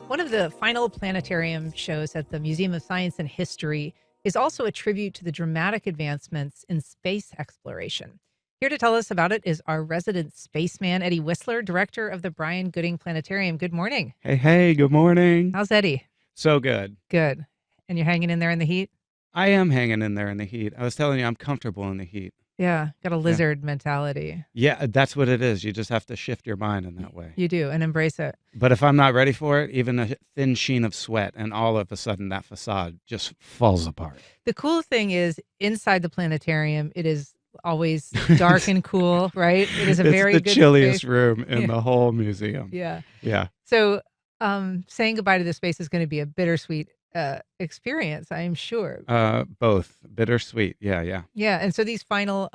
One of the final planetarium shows at the Museum of Science and History is also a tribute to the dramatic advancements in space exploration. Here to tell us about it is our resident spaceman, Eddie Whisler, director of the Bryan-Gooding Planetarium. Good morning. Hey, hey, good morning. How's Eddie? So good. Good. And you're hanging in there in the heat? I am hanging in there in the heat. I was telling you, I'm comfortable in the heat. Yeah, got a Yeah. lizard mentality. Yeah, that's what it is. You just have to shift your mind in that way. You do, and embrace it. But if I'm not ready for it, even a thin sheen of sweat, and all of a sudden that facade just falls apart. The cool thing is, inside the planetarium, it is always dark and cool, right? It is a It's very the good chilliest space. room in Yeah. the whole museum. Yeah. Yeah. So, saying goodbye to the space is going to be a bittersweet experience, I'm sure. Both bittersweet. Yeah, yeah. Yeah, and so these final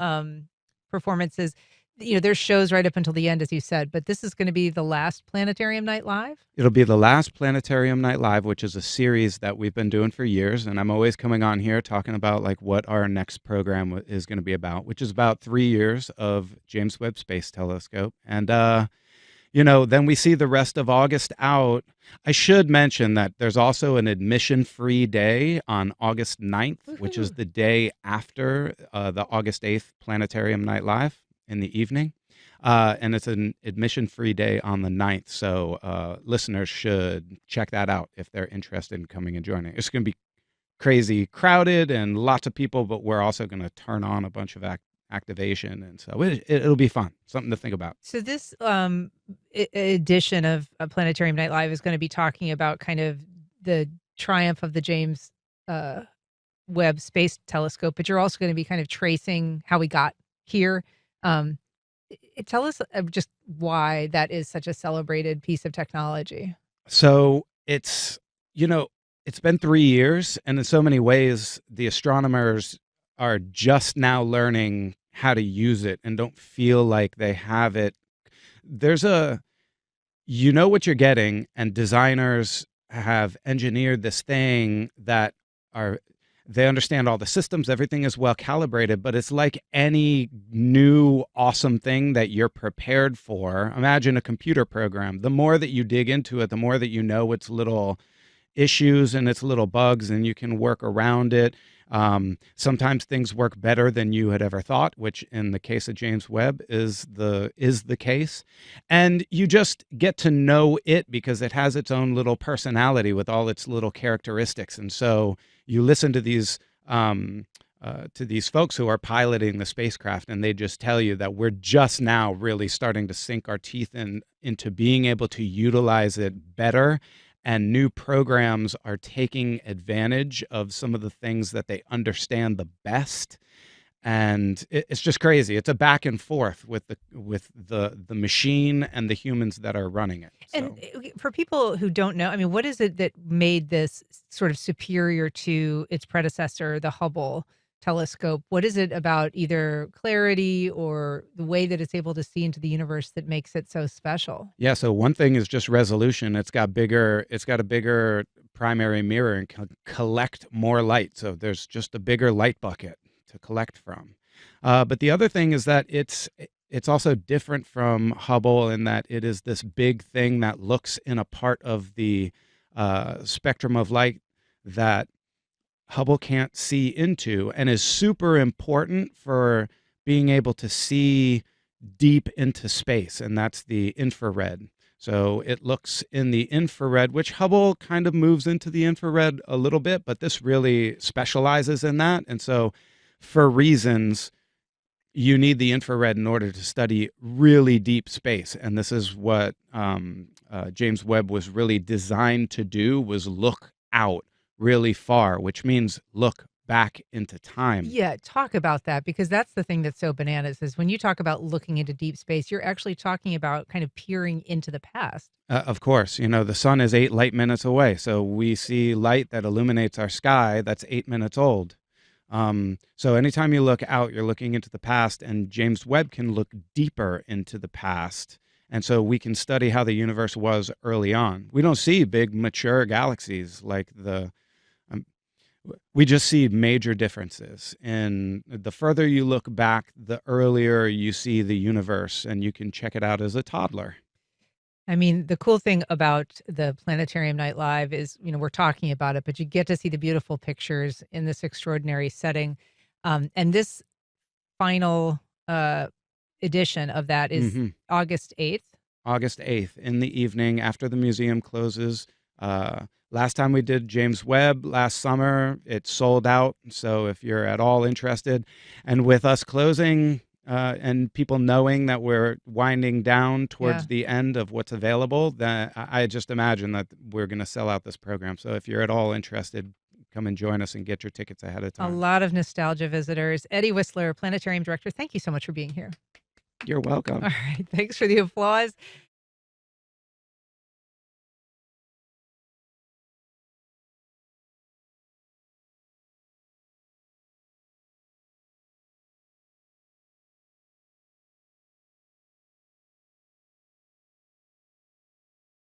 performances, there's shows right up until the end, as you said, but this is going to be the last Planetarium Night Live. It'll be the last Planetarium Night Live, which is a series that we've been doing for years, and I'm always coming on here talking about like what our next program is going to be about, which is about 3 years of James Webb Space Telescope. And then we see the rest of August out. I should mention that there's also an admission-free day on August 9th, which is Woohoo. the day after the August 8th Planetarium Night Live in the evening. And it's an admission-free day on the 9th, so listeners should check that out if they're interested in coming and joining. It's going to be crazy crowded and lots of people, but we're also going to turn on a bunch of activation, and so it'll be fun, something to think about. So this edition of Planetarium Night Live is going to be talking about kind of the triumph of the James uh, Webb Space Telescope, but you're also going to be kind of tracing how we got here. Um, Tell us just why that is such a celebrated piece of technology. So it's been 3 years, and in so many ways, the astronomers are just now learning how to use it and don't feel like they have it. There's what you're getting, and designers have engineered this thing that they understand all the systems, everything is well calibrated, but it's like any new awesome thing that you're prepared for. Imagine a computer program. The more that you dig into it, the more that you know its little issues and its little bugs, and you can work around it. Sometimes things work better than you had ever thought, which in the case of James Webb is the case. And you just get to know it because it has its own little personality with all its little characteristics. And so you listen to these folks who are piloting the spacecraft, and they just tell you that we're just now really starting to sink our teeth into being able to utilize it better, and new programs are taking advantage of some of the things that they understand the best. And it's just crazy. It's a back and forth with the machine and the humans that are running it. And So for people who don't know, I mean, what is it that made this sort of superior to its predecessor, the Hubble telescope? What is it about either clarity or the way that it's able to see into the universe that makes it so special? yeah, so one thing is just resolution. It's got a bigger primary mirror and can collect more light. So there's just a bigger light bucket to collect from. But the other thing is that it's also different from Hubble in that it is this big thing that looks in a part of the spectrum of light that Hubble can't see into, and is super important for being able to see deep into space, and that's the infrared. So it looks in the infrared, which Hubble kind of moves into the infrared a little bit, but this really specializes in that. And so, for reasons, you need the infrared in order to study really deep space. And this is what James Webb was really designed to do, was look out really far, which means look back into time. Yeah, talk about that, because that's the thing that's so bananas is when you talk about looking into deep space, you're actually talking about kind of peering into the past. Of course, the sun is 8 light minutes away. So we see light that illuminates our sky that's 8 minutes old. So anytime you look out, you're looking into the past, and James Webb can look deeper into the past. And so we can study how the universe was early on. We don't see big mature galaxies like um, we just see major differences. And the further you look back, the earlier you see the universe, and you can check it out as a toddler. I mean, the cool thing about the Planetarium Night Live is, we're talking about it, but you get to see the beautiful pictures in this extraordinary setting. And this final edition of that is Hmm. August 8th. August 8th in the evening after the museum closes. Last time we did James Webb last summer, it sold out. So if you're at all interested, and with us closing and people knowing that we're winding down Yeah. towards the end of what's available, then I just imagine that we're going to sell out this program. So if you're at all interested, come and join us and get your tickets ahead of A time. lot of nostalgia visitors. Eddie Whisler, Planetarium Director, thank you so much for being here. You're welcome. All right. Thanks for the applause.